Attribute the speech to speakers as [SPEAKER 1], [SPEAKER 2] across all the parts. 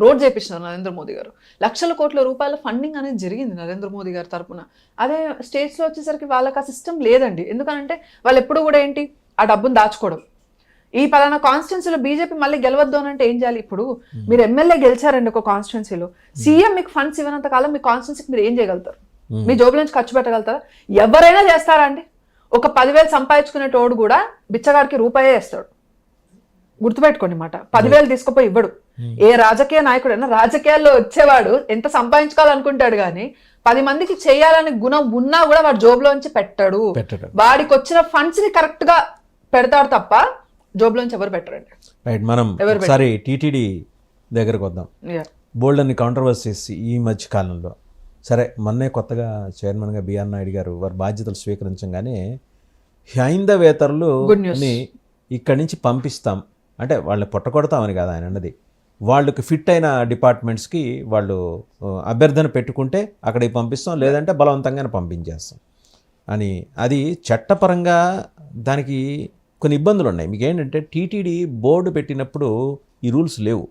[SPEAKER 1] Road చేయించినారు Narendra Modi గారు. లక్షల కోట్ల రూపాయల ఫండింగ్ అనేది జరిగింది నరేంద్ర మోదీ గారి తరపున. అదే స్టేట్స్లో వచ్చేసరికి వాళ్ళకి ఆ సిస్టమ్ లేదండి. ఎందుకంటే వాళ్ళు ఎప్పుడు కూడా ఏంటి ఆ డబ్బును దాచుకోవడం. ఈ పలానా కాన్స్టిట్యున్సీలో బీజేపీ మళ్ళీ గెలవద్దు అని అంటే ఏం చేయాలి? ఇప్పుడు మీరు ఎమ్మెల్యే గెలిచారండి ఒక కాన్స్టిట్యున్సీలో, సీఎం మీకు ఫండ్స్ ఇవ్వనంత కాలం మీ కాన్స్టిట్యున్సీకి మీరు ఏం చేయగలుగుతారు? మీ జోబుల నుంచి ఖర్చు పెట్టగలుగుతారా? ఎవరైనా చేస్తారా అండి? ఒక 10,000 సంపాదించుకునేటోడు కూడా బిచ్చగాడికి రూపాయే వేస్తాడు. గుర్తుపెట్టుకోండి మాట. 10,000 తీసుకుపోయి ఇవ్వడు. ఏ రాజకీయ నాయకుడైనా రాజకీయాల్లో వచ్చేవాడు ఎంత సంపాదించుకోవాలనుకుంటాడు కానీ 10 మందికి చేయాలని గుణం ఉన్నా కూడా వాడు జోబులోంచి పెట్టాడు. వాడికి వచ్చిన ఫండ్స్ ని కరెక్ట్ గా పెడతాడు తప్ప జోబులోంచి ఎవరు పెట్టరండి.
[SPEAKER 2] రైట్, మనం ఒకసారి టీటీడీ దగ్గరకు వద్దాం. బోల్డ్ అన్ని కాంట్రవర్సీస్ ఈ మధ్య కాలంలో. సరే, మొన్నే కొత్తగా చైర్మన్గా బిఆర్ నాయుడు గారు వారి బాధ్యతలు స్వీకరించగానే హైందవేతరులని ఇక్కడి నుంచి పంపిస్తాం అంటే వాళ్ళని పొట్టకొడతామని కాదు ఆయన అన్నది, వాళ్ళకి ఫిట్ అయిన డిపార్ట్మెంట్స్కి వాళ్ళు అభ్యర్థన పెట్టుకుంటే అక్కడికి పంపిస్తాం, లేదంటే బలవంతంగానే పంపించేస్తాం అని. అది చట్టపరంగా దానికి కొన్ని ఇబ్బందులు ఉన్నాయి. మీకు ఏంటంటే టీటీడీ బోర్డు పెట్టినప్పుడు ఈ రూల్స్ లేవు.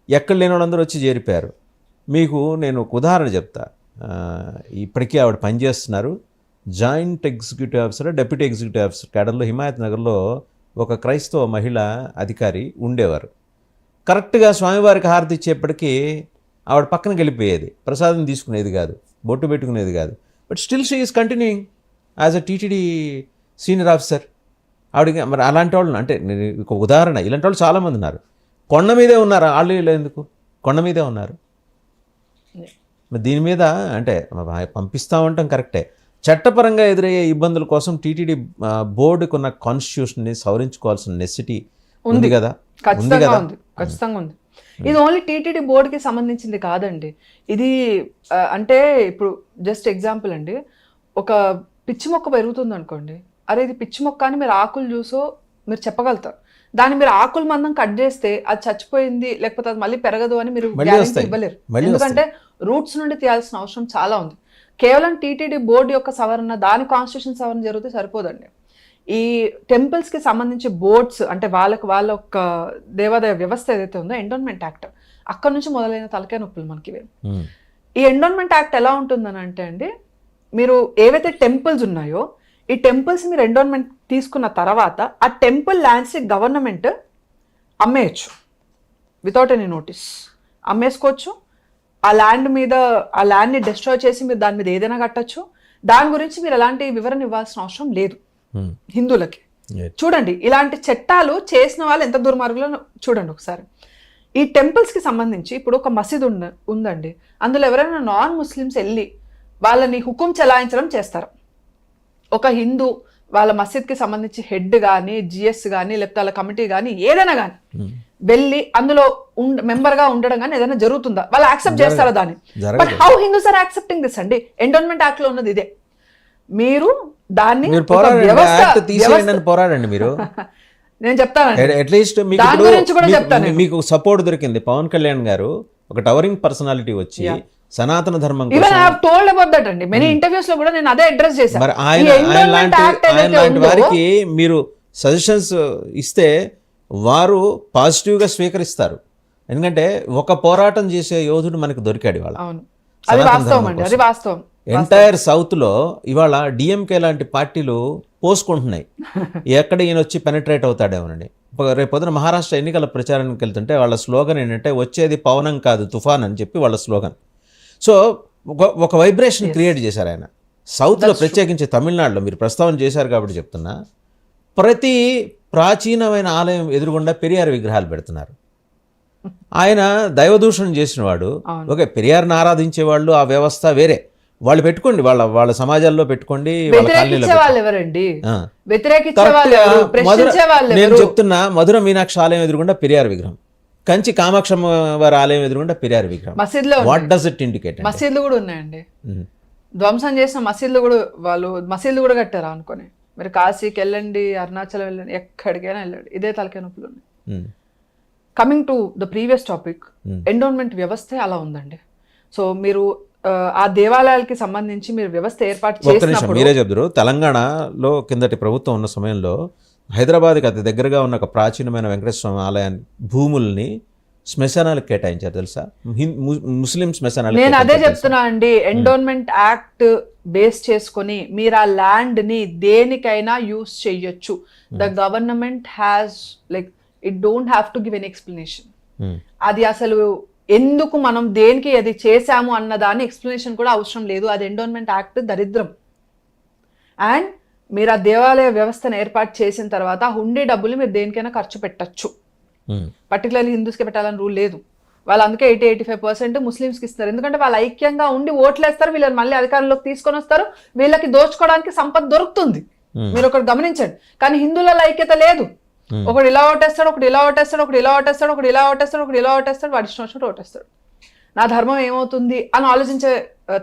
[SPEAKER 2] ఎక్కడ లేని వాళ్ళందరూ వచ్చి చేరిపోయారు. మీకు నేను ఒక ఉదాహరణ చెప్తా. ఇప్పటికీ ఆవిడ పనిచేస్తున్నారు, joint executive officer, deputy executive officer క్యాడర్లో హిమాయత్ నగర్లో ఒక క్రైస్తవ మహిళా అధికారి ఉండేవారు. కరెక్ట్గా స్వామివారికి హారతి ఇచ్చేప్పటికీ ఆవిడ పక్కనకి వెళ్ళిపోయేది, ప్రసాదం తీసుకునేది కాదు, బొట్టు పెట్టుకునేది కాదు. But still she is continuing as a TTD senior officer. ఆవిడకి మరి అలాంటి వాళ్ళు అంటే ఒక ఉదాహరణ, ఇలాంటి వాళ్ళు చాలామంది ఉన్నారు. కొండ మీదే ఉన్నారు, వాళ్ళు ఇలా ఎందుకు కొండ మీదే ఉన్నారు. మరి దీని మీద అంటే పంపిస్తామంటాం కరెక్టే, చట్టపరంగా ఎదురయ్యే ఇబ్బందుల కోసం టీటీడీ బోర్డుకు ఉన్న కాన్స్టిట్యూషన్ని సవరించుకోవాల్సిన నెసిటీ ఉంది కదా?
[SPEAKER 1] ఖచ్చితంగా ఉంది. ఇది ఓన్లీ టీటీడీ బోర్డుకి సంబంధించింది కాదండి. ఇది అంటే ఇప్పుడు జస్ట్ ఎగ్జాంపుల్ అండి, ఒక పిచ్చి మొక్క పెరుగుతుంది అనుకోండి, అరే ఇది పిచ్చి మొక్క అని మీరు ఆకులు చూసో మీరు చెప్పగలుగుతారు. దాన్ని మీరు ఆకుల మందం కట్ చేస్తే అది చచ్చిపోయింది లేకపోతే అది మళ్ళీ పెరగదు అని మీరు గ్యారెంటీ ఇవ్వలేరు. ఎందుకంటే రూట్స్ నుండి తీయాల్సిన అవసరం చాలా ఉంది. కేవలం టీటీడీ బోర్డు యొక్క సవరణ, దాని కాన్స్టిట్యూషన్ సవరణ జరిగితే సరిపోదండి. ఈ టెంపుల్స్కి సంబంధించి బోర్డ్స్ అంటే వాళ్ళ యొక్క దేవాదాయ వ్యవస్థ ఏదైతే ఉందో ఎండోన్మెంట్ యాక్ట్, అక్కడ నుంచి మొదలైన తలకాయ నొప్పులు మనకి ఇవి. ఈ ఎండోన్మెంట్ యాక్ట్ ఎలా ఉంటుందని అంటే అండి, మీరు ఏవైతే టెంపుల్స్ ఉన్నాయో ఈ టెంపుల్స్ మీరు ఎండోన్మెంట్ తీసుకున్న తర్వాత ఆ టెంపుల్ ల్యాండ్స్ని గవర్నమెంట్ అమ్మేయచ్చు వితౌట్ ఎనీ నోటీస్, అమ్మేసుకోవచ్చు. ఆ ల్యాండ్ మీద ఆ ల్యాండ్ని డిస్ట్రాయ్ చేసి మీరు దాని మీద ఏదైనా కట్టచ్చు. దాని గురించి మీరు ఎలాంటి వివరణ ఇవ్వాల్సిన అవసరం లేదు హిందువులకి. చూడండి, ఇలాంటి చట్టాలు చేసిన వాళ్ళు ఎంత దుర్మార్గులో చూడండి ఒకసారి. ఈ టెంపుల్స్కి సంబంధించి ఇప్పుడు ఒక మసీద్ ఉందండి, అందులో ఎవరైనా నాన్ ముస్లిమ్స్ వెళ్ళి వాళ్ళని హుకుం చెలాయించడం చేస్తారు. ఒక హిందూ వాళ్ళ మసీద్కి సంబంధించి హెడ్ కానీ, జిఎస్ కానీ, లేకపోతే వాళ్ళ కమిటీ కానీ ఏదైనా కానీ వెళ్ళి అందులో మెంబర్గా ఉండడం కానీ ఏదైనా జరుగుతుందా? వాళ్ళు యాక్సెప్ట్ చేస్తారా దాన్ని? But how Hindus are accepting this అండి? ఎండోన్మెంట్ యాక్ట్ లో ఉన్నది ఇదే. మీరు దాన్ని
[SPEAKER 2] పోరాడండి మీరు
[SPEAKER 1] నేను చెప్తాను,
[SPEAKER 2] అట్లీస్ట్ మీకు సపోర్ట్ దొరికింది. పవన్ కళ్యాణ్ గారు ఒక టవరింగ్ పర్సనాలిటీ వచ్చి సనాతన ధర్మం
[SPEAKER 1] మెనీ ఇంటర్వ్యూస్ లో కూడా నేను అదే అడ్రస్ చేశాను.
[SPEAKER 2] మరి ఆయన లాంటి వారికి మీరు సజెషన్స్ ఇస్తే వారు పాజిటివ్గా స్వీకరిస్తారు. ఎందుకంటే ఒక పోరాటం చేసే యోధుడు మనకు దొరికాడు ఇవాళ. ఎంటైర్ సౌత్లో ఇవాళ డిఎంకే లాంటి పార్టీలు పోసుకుంటున్నాయి, ఎక్కడ ఈయన వచ్చి పెనట్రేట్ అవుతాడేమోనండి. రేపొద్దున మహారాష్ట్ర ఎన్నికల ప్రచారానికి వెళ్తుంటే వాళ్ళ స్లోగన్ ఏంటంటే వచ్చేది పవనం కాదు తుఫాన్ అని చెప్పి వాళ్ళ స్లోగన్. సో ఒక వైబ్రేషన్ క్రియేట్ చేశారు ఆయన. సౌత్లో ప్రత్యేకించి తమిళనాడులో మీరు ప్రస్తావన చేశారు కాబట్టి చెప్తున్నా, ప్రతి ప్రాచీనమైన ఆలయం ఎదురుగుండా పెరియార్ విగ్రహాలు పెడుతున్నారు. ఆయన దైవదూషణం చేసిన వాడు. ఓకే, పెరియార్ని ఆరాధించే వాళ్ళు ఆ వ్యవస్థ వేరే, వాళ్ళు పెట్టుకోండి, వాళ్ళ సమాజాల్లో పెట్టుకోండి. నేను చెప్తున్నా, మధుర మీనాక్షి ఆలయం ఎదురుగుండా పెరియార్ విగ్రహం, కంచి కామాక్షమ్మ వారి ఆలయం ఎదురుగుండా పెరియార్ విగ్రహం. What does it indicate?
[SPEAKER 1] మసీదులు కూడా ఉన్నాయండి, ధ్వంసం చేసిన మసీదులు కూడా, వాళ్ళు మసీదులు కూడా కట్టారా అనుకోని. మీరు కాశీకి వెళ్ళండి, అరుణాచలం వెళ్ళండి, ఎక్కడికైనా వెళ్ళండి, ఇదే తలకాయ నొప్పులు ఉన్నాయి. Coming to the previous topic, endowment వ్యవస్థ అలా ఉందండి. సో మీరు ఆ దేవాలయాలకి సంబంధించి మీరు వ్యవస్థ ఏర్పాటు చేసినప్పుడు
[SPEAKER 2] మీరే చెప్తారు. తెలంగాణలో కిందటి ప్రభుత్వం ఉన్న సమయంలో హైదరాబాద్కి అతి దగ్గరగా ఉన్న ఒక ప్రాచీనమైన వెంకటేశ్వర స్వామి ఆలయాన్ని భూముల్ని శ్మశానాలకు కేటాయించారు తెలుసా? ముస్లిం శ్మశానాలు
[SPEAKER 1] నేను అదే చెప్తున్నా అండి, ఎండోన్మెంట్ యాక్ట్ బేస్ చేసుకొని మీరు ఆ ల్యాండ్ ని దేనికైనా యూస్ చెయ్యొచ్చు. The government has like it don't have to give an explanation. అది అసలు ఎందుకు మనం దేనికి అది చేశాము అన్న దాని ఎక్స్ప్లెనేషన్ కూడా అవసరం లేదు. అది ఎండోన్మెంట్ యాక్ట్ దరిద్రం. అండ్ మీరు ఆ దేవాలయ వ్యవస్థను ఏర్పాటు చేసిన తర్వాత హుండీ డబ్బులు మీరు దేనికైనా ఖర్చు పెట్టచ్చు. పర్టికులర్లీ హిందూస్కి పెట్టాలని రూల్ లేదు. వాళ్ళు అందుకే 80-85% ముస్లిమ్స్కి ఇస్తారు. ఎందుకంటే వాళ్ళు ఐక్యంగా ఉండి ఓట్లేస్తారు, వీళ్ళని మళ్ళీ అధికారంలోకి తీసుకొని వస్తారు, వీళ్ళకి దోచుకోవడానికి సంపద దొరుకుతుంది. మీరు ఒకటి గమనించండి. కానీ హిందువుల ఐక్యత లేదు. ఒకడు ఇలా ఓటేస్తాడు, ఒకడు ఇలా ఓటేస్తాడు, ఒకడు ఇలా ఓటేస్తాడు, ఒకడు ఇలా ఓటేస్తాడు, ఒకడు ఇలా ఓటేస్తాడు, వాడి ఇష్టం వచ్చినట్టు ఓటేస్తాడు. నా ధర్మం ఏమవుతుంది అని ఆలోచించే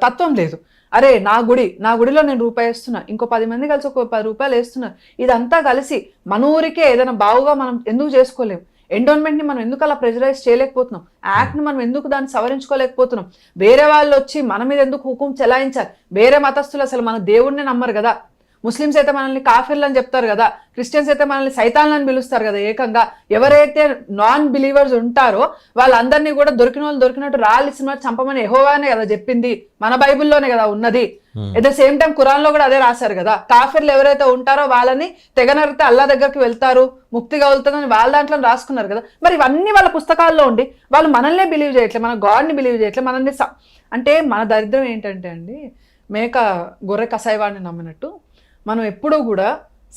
[SPEAKER 1] తత్వం లేదు. అరే నా గుడిలో నేను రూపాయి వేస్తున్నా, ఇంకో 10 మంది కలిసి ఒక 10 రూపాయలు వేస్తున్నా, ఇదంతా కలిసి మన ఊరికే ఏదైనా బావుగా మనం ఎందుకు చేసుకోలేము? ఎండోన్మెంట్ ని మనం ఎందుకు అలా ప్రెజరైజ్ చేయలేకపోతున్నాం? యాక్ట్ ని మనం ఎందుకు దాన్ని సవరించుకోలేకపోతున్నాం? వేరే వాళ్ళు వచ్చి మన మీద ఎందుకు హుకుం చెలాయించాలి? వేరే మతస్థులు అసలు మన దేవుడిని నమ్మరు కదా. ముస్లిమ్స్ అయితే మనల్ని కాఫిర్లు అని చెప్తారు కదా, క్రిస్టియన్స్ అయితే మనల్ని సైతాన్లని పిలుస్తారు కదా. ఏకంగా ఎవరైతే నాన్ బిలీవర్స్ ఉంటారో వాళ్ళందరినీ కూడా దొరికిన వాళ్ళు దొరికినట్టు రాళ్ళిసిన చంపమని యెహోవానే కదా చెప్పింది, మన బైబిల్లోనే కదా ఉన్నది. At the same time Quran లో కూడా అదే రాశారు కదా. కాఫిర్లు ఎవరైతే ఉంటారో వాళ్ళని తెగనరితే అల్లా దగ్గరికి వెళ్తారు, ముక్తి కలుగుతుందని వాళ్ళ దాంట్లో రాసుకున్నారు కదా. మరి ఇవన్నీ వాళ్ళ పుస్తకాల్లో ఉండి వాళ్ళు మనల్నే బిలీవ్ చేయట్లేదు, మన గాడ్ని బిలీవ్ చేయట్లేదు, మనల్ని అంటే మన దరిద్రం ఏంటంటే అండి, మేక గొర్రె కసాయివాడిని నమ్మినట్టు మనం ఎప్పుడూ కూడా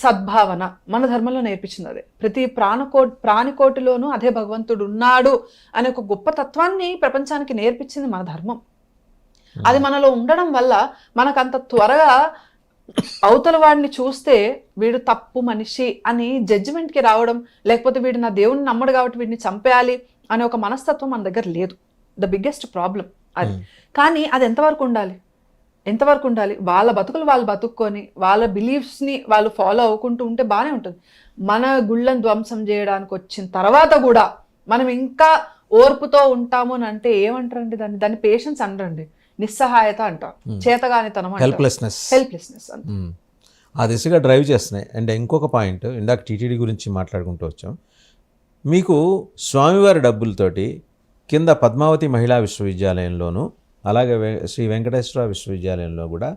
[SPEAKER 1] సద్భావన మన ధర్మంలో నేర్పించింది అదే. ప్రతి ప్రాణికోటిలోనూ అదే భగవంతుడు ఉన్నాడు అనే ఒక గొప్ప తత్వాన్ని ప్రపంచానికి నేర్పించింది మన ధర్మం. అది మనలో ఉండడం వల్ల మనకు అంత త్వరగా అవతల వాడిని చూస్తే వీడు తప్పు మనిషి అని జడ్జిమెంట్కి రావడం, లేకపోతే వీడు నా దేవుడిని నమ్మడు కాబట్టి వీడిని చంపేయాలి అనే ఒక మనస్తత్వం మన దగ్గర లేదు. ద బిగ్గెస్ట్ ప్రాబ్లం అది. కానీ అది ఎంతవరకు ఉండాలి? వాళ్ళ బతుకులు వాళ్ళు బతుక్కొని వాళ్ళ బిలీఫ్స్ని వాళ్ళు ఫాలో అవ్వకుంటూ ఉంటే బాగానే ఉంటుంది. మన గుళ్ళను ధ్వంసం చేయడానికి వచ్చిన తర్వాత కూడా మనం ఇంకా ఓర్పుతో ఉంటాము అని అంటే ఏమంటారండి దాన్ని పేషెన్స్ అనరండి, నిస్సహాయత అంటారు, చేతగానితనం,
[SPEAKER 2] హెల్ప్లెస్నెస్
[SPEAKER 1] అంట.
[SPEAKER 2] ఆ దిశగా డ్రైవ్ చేస్తున్నాయి. అండ్ ఇంకొక పాయింట్, ఇందాక టీటీడీ గురించి మాట్లాడుకుంటూ వచ్చాం. మీకు స్వామివారి డబ్బులతోటి కింద పద్మావతి మహిళా విశ్వవిద్యాలయంలోను అలాగే శ్రీ వెంకటేశ్వర విశ్వవిద్యాలయంలో కూడా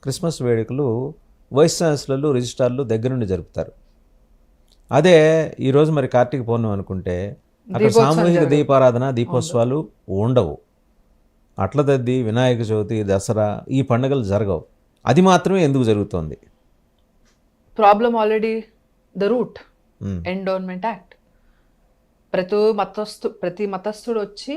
[SPEAKER 2] క్రిస్మస్ వేడుకలు వైస్ ఛాన్సలర్లు రిజిస్ట్రార్లు దగ్గర నుండి జరుపుతారు. అదే ఈరోజు మరి కార్తీక పౌర్ణమి అనుకుంటే అక్కడ సామూహిక దీపారాధన దీపోత్సవాలు ఉండవు. అట్లదద్ది, వినాయక చవితి, దసరా ఈ పండుగలు జరగవు. అది మాత్రమే ఎందుకు జరుగుతోంది?
[SPEAKER 1] Problem already the route endowment act. ప్రతి మతస్థుడు వచ్చి